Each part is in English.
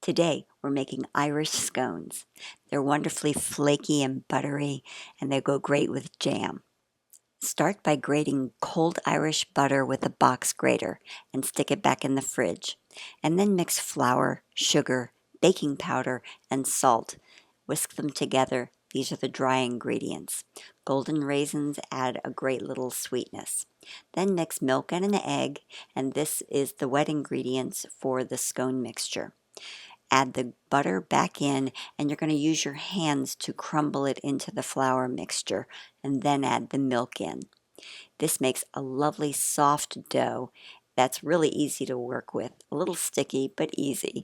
Today, we're making Irish scones. They're wonderfully flaky and buttery, and they go great with jam. Start by grating cold Irish butter with a box grater and stick it back in the fridge. And then mix flour, sugar, baking powder, and salt. Whisk them together. These are the dry ingredients. Golden raisins add a great little sweetness. Then mix milk and an egg, and this is the wet ingredients for the scone mixture. Add the butter back in, and you're going to use your hands to crumble it into the flour mixture, and then add the milk in. This makes a lovely soft dough that's really easy to work with, a little sticky but easy.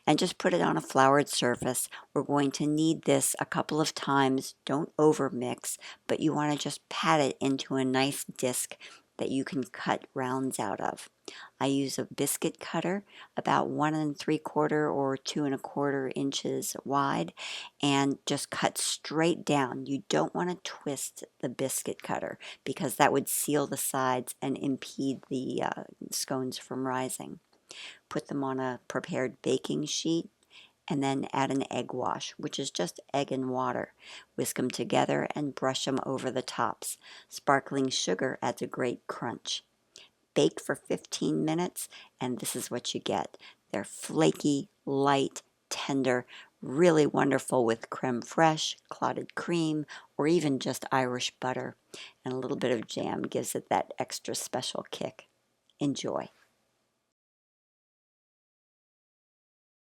And just put it on a floured surface. We're going to knead this a couple of times. Don't over mix, but you want to just pat it into a nice disc that you can cut rounds out of. I use a biscuit cutter about 1 3/4 or 2 1/4 inches wide, and just cut straight down. You don't want to twist the biscuit cutter because that would seal the sides and impede the scones from rising. Put them on a prepared baking sheet and then add an egg wash, which is just egg and water. Whisk them together and brush them over the tops. Sparkling sugar adds a great crunch. Bake for 15 minutes, and this is what you get. They're flaky, light, tender, really wonderful with creme fraiche, clotted cream, or even just Irish butter. And a little bit of jam gives it that extra special kick. Enjoy.